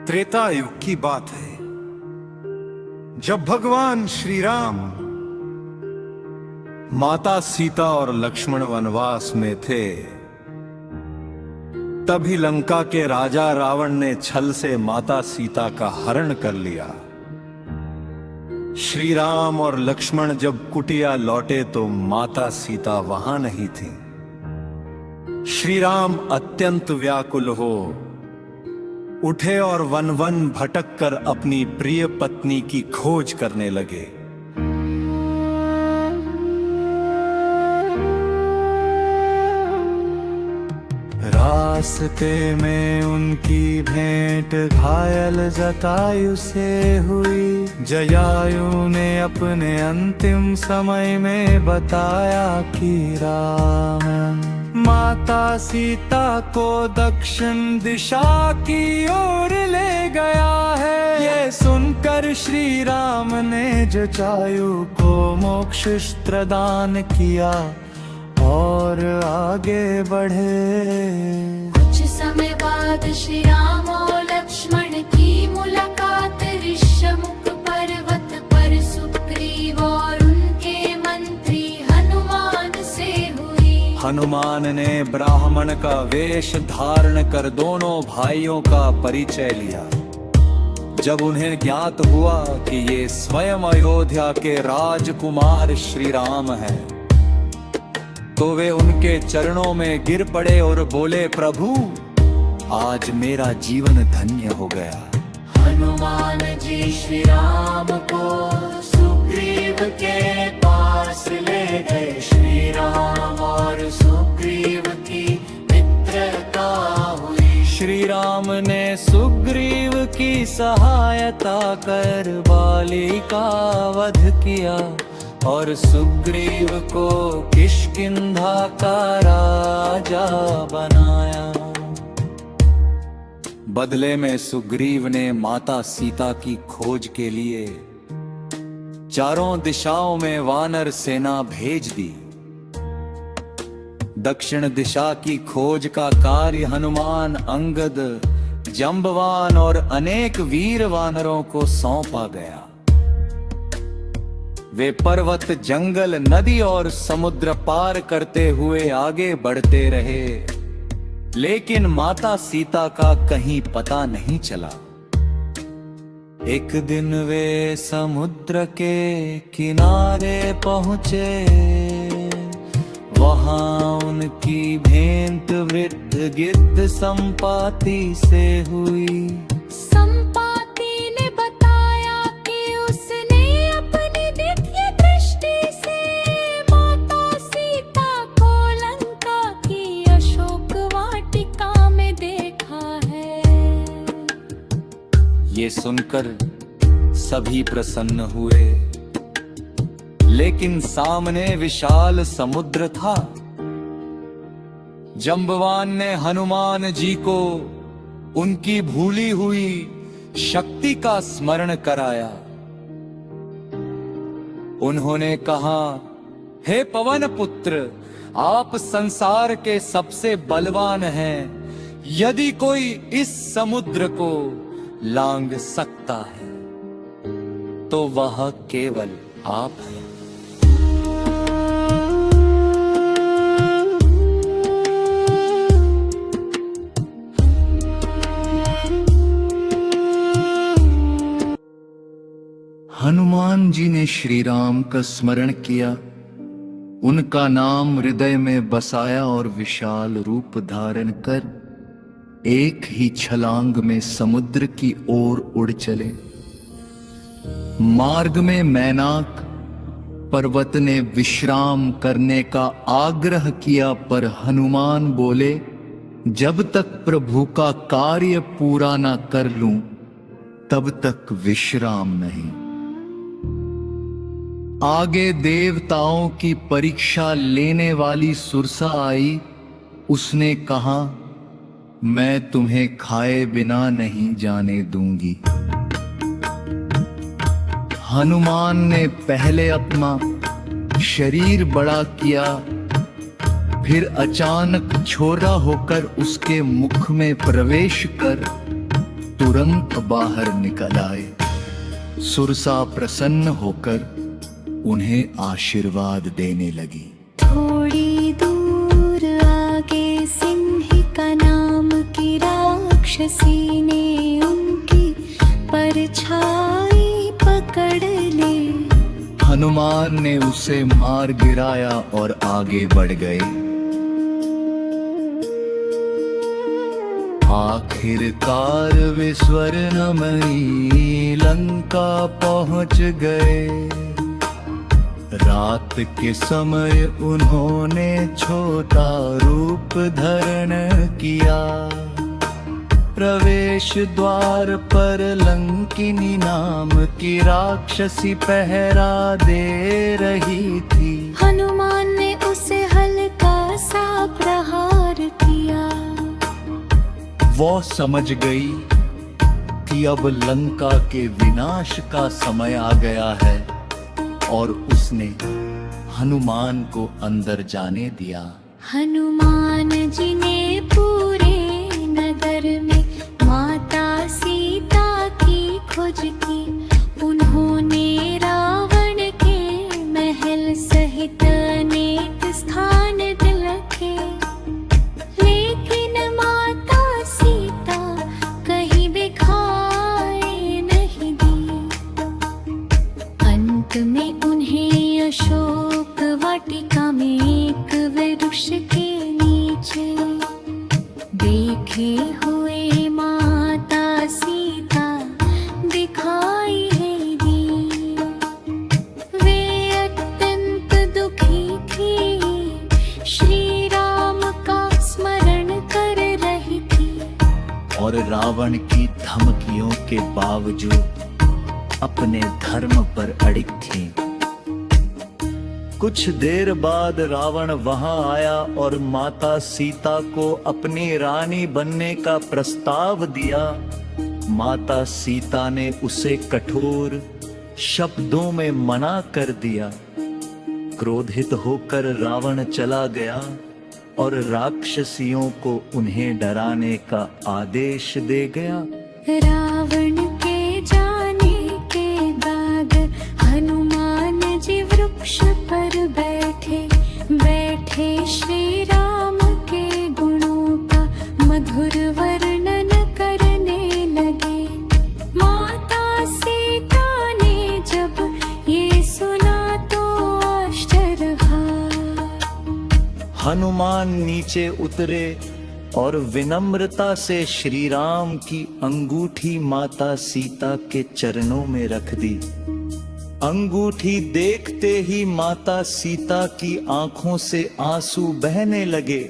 त्रेता युग की बात है, जब भगवान श्री राम माता सीता और लक्ष्मण वनवास में थे। तभी लंका के राजा रावण ने छल से माता सीता का हरण कर लिया। श्री राम और लक्ष्मण जब कुटिया लौटे तो माता सीता वहां नहीं थी। श्री राम अत्यंत व्याकुल हो उठे और वन वन भटक कर अपनी प्रिय पत्नी की खोज करने लगे। रास्ते में उनकी भेंट घायल जटायु से हुई। जयायु ने अपने अंतिम समय में बताया कि राम माता सीता को दक्षिण दिशा की ओर ले गया है। ये सुनकर श्री राम ने जटायु को मोक्षास्त्र दान किया और आगे बढ़े। कुछ समय बाद श्री राम और लक्ष्मण की मुलाकात ऋष्यमुख पर्वत पर सुग्रीव और उनके मंत्री हनुमान से हुई। हनुमान ने ब्राह्मण का वेश धारण कर दोनों भाइयों का परिचय लिया। जब उन्हें ज्ञात हुआ कि ये स्वयं अयोध्या के राजकुमार श्री राम हैं, तो वे उनके चरणों में गिर पड़े और बोले, प्रभु आज मेरा जीवन धन्य हो गया। हनुमान जी श्री राम को सुग्रीव के पास ले गए। श्री राम और सुग्रीव की मित्रता हुई। श्री राम ने सुग्रीव की सहायता कर बाली का वध किया और सुग्रीव को किष्किंधा का राजा बनाया। बदले में सुग्रीव ने माता सीता की खोज के लिए चारों दिशाओं में वानर सेना भेज दी। दक्षिण दिशा की खोज का कार्य हनुमान, अंगद, जंबवान और अनेक वीर वानरों को सौंपा गया। वे पर्वत, जंगल, नदी और समुद्र पार करते हुए आगे बढ़ते रहे, लेकिन माता सीता का कहीं पता नहीं चला। एक दिन वे समुद्र के किनारे पहुंचे। वहां उनकी भेंट वृद्ध गिद्ध संपाति से हुई। ये सुनकर सभी प्रसन्न हुए, लेकिन सामने विशाल समुद्र था। जंबवान ने हनुमान जी को उनकी भूली हुई शक्ति का स्मरण कराया। उन्होंने कहा, हे पवन पुत्र, आप संसार के सबसे बलवान हैं। यदि कोई इस समुद्र को लांग सकता है तो वह केवल आप हैं। हनुमान जी ने श्री राम का स्मरण किया, उनका नाम हृदय में बसाया और विशाल रूप धारण कर एक ही छलांग में समुद्र की ओर उड़ चले। मार्ग में मैनाक पर्वत ने विश्राम करने का आग्रह किया, पर हनुमान बोले, जब तक प्रभु का कार्य पूरा ना कर लूं तब तक विश्राम नहीं। आगे देवताओं की परीक्षा लेने वाली सुरसा आई। उसने कहा, मैं तुम्हें खाए बिना नहीं जाने दूंगी। हनुमान ने पहले अपना शरीर बड़ा किया, फिर अचानक छोरा होकर उसके मुख में प्रवेश कर तुरंत बाहर निकल आए। सुरसा प्रसन्न होकर उन्हें आशीर्वाद देने लगी। थोड़ी दूर आगे सिंहिका नाम की राक्षसी ने उनकी परछाई पकड़ ली। हनुमान ने उसे मार गिराया और आगे बढ़ गए। आखिरकार वे स्वर्णमयी लंका पहुंच गए। रात के समय उन्होंने छोटा रूप धारण किया। प्रवेश द्वार पर लंकिनी नाम की राक्षसी पहरा दे रही थी। हनुमान ने उसे हल्का सा प्रहार किया। वो समझ गई कि अब लंका के विनाश का समय आ गया है और उसने हनुमान को अंदर जाने दिया। हनुमान जी ने पूरे नगर में माता सीता की खोज की। उन्होंने रावण के महल सहित अनेक स्थान दिलखे, लेकिन माता सीता कहीं दिखाई नहीं दी। अंत में उन्हें अशोक वाटिका में एक वृक्ष के नीचे देखे हुए माता सीता दिखाई दी। वे अत्यंत दुखी थी, श्री राम का स्मरण कर रही थी और रावण की धमकियों के बावजूद अपने धर्म पर अड़िग थी। कुछ देर बाद रावण वहां आया और माता सीता को अपनी रानी बनने का प्रस्ताव दिया। माता सीता ने उसे कठोर शब्दों में मना कर दिया। क्रोधित होकर रावण चला गया और राक्षसियों को उन्हें डराने का आदेश दे गया। रावण के जाने के बाद हनुमान जी वृक्ष पर बैठे श्री राम के गुणों का मधुर वर्णन करने लगे। माता सीता ने जब ये सुना तो आश्चर्य हुआ। हनुमान नीचे उतरे और विनम्रता से श्री राम की अंगूठी माता सीता के चरणों में रख दी। अंगूठी देखते ही माता सीता की आंखों से आंसू बहने लगे।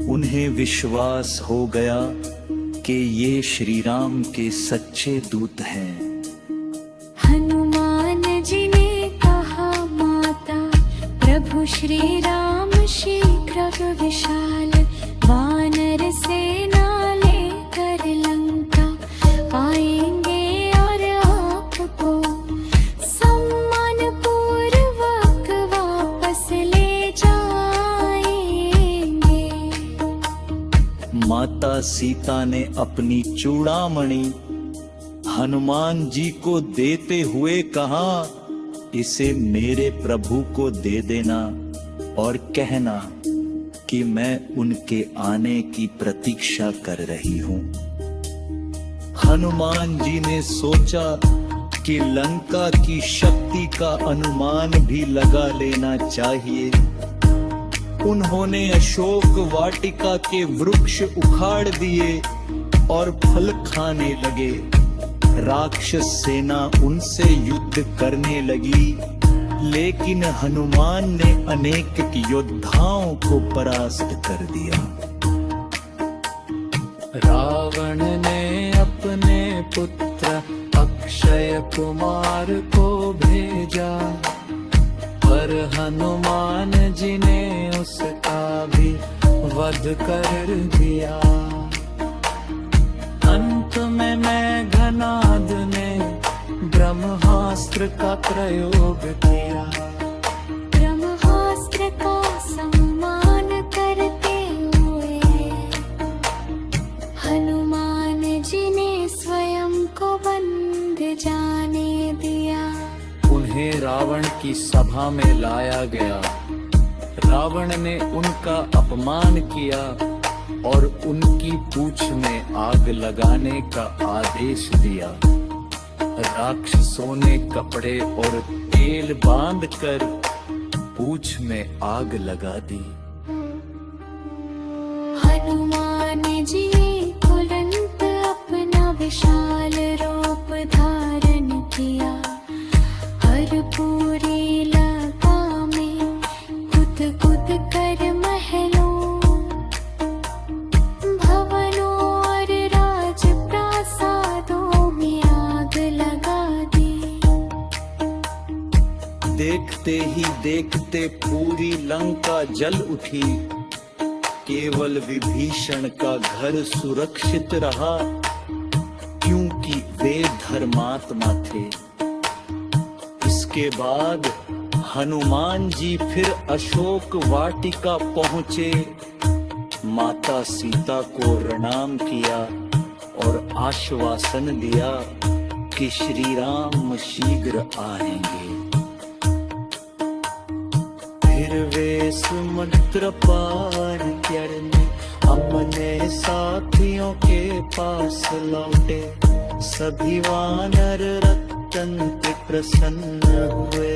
उन्हें विश्वास हो गया कि ये श्री राम के सच्चे दूत हैं। हनुमान जी ने कहा, माता प्रभु श्री राम शीघ्र विशाल वानर सेना लेकर लंका आएंगे और आपको सम्मान पूर्वक वापस ले जाएंगे। माता सीता ने अपनी चूड़ामणि हनुमान जी को देते हुए कहा, इसे मेरे प्रभु को दे देना और कहना कि मैं उनके आने की प्रतीक्षा कर रही हूँ। हनुमान जी ने सोचा कि लंका की शक्ति का अनुमान भी लगा लेना चाहिए। उन्होंने अशोक वाटिका के वृक्ष उखाड़ दिए और फल खाने लगे। राक्षस सेना उनसे युद्ध करने लगी, लेकिन हनुमान ने अनेक योद्धाओं को परास्त कर दिया। रावण ने अपने पुत्र अक्षय कुमार को भेजा, पर हनुमान जी ने उसका भी वध कर दिया। अंत में मेघनाद ने ब्रह्मास्त्र का प्रयोग किया। ब्रह्मास्त्र का सम्मान करते हुए हनुमान जी ने जाने दिया। उन्हें रावण की सभा में लाया गया। रावण ने उनका अपमान किया और उनकी पूंछ में आग लगाने का आदेश दिया। राक्षसों ने कपड़े और तेल बांधकर पूंछ में आग लगा दी। हनुमान जी तुरंत अपना विशाल रूप धारण किया। हर पूरी लंका में कूद कूद कर महलों, भवनों और राजप्रासादों में आग लगा दी। देखते ही देखते पूरी लंका जल उठी। केवल विभीषण का घर सुरक्षित रहा, क्योंकि वे धर्मात्मा थे। इसके बाद हनुमान जी फिर अशोक वाटिका पहुंचे, माता सीता को प्रणाम किया और आश्वासन दिया कि श्री राम शीघ्र आएंगे। फिर वे समुद्र पार करने अपने साथियों के पास लौटे। सभी वानर अत्यंत प्रसन्न हुए।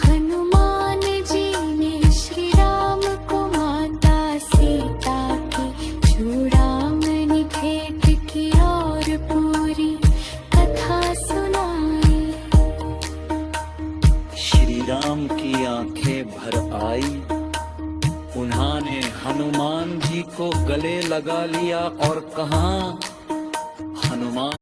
हनुमान जी ने श्री राम को माता सीता की चूड़ामणि भेंट की और पूरी कथा सुनाई। श्री राम की आंखें भर आई। उन्होंने हनुमान जी को गले लगा लिया और कहा, हनुमान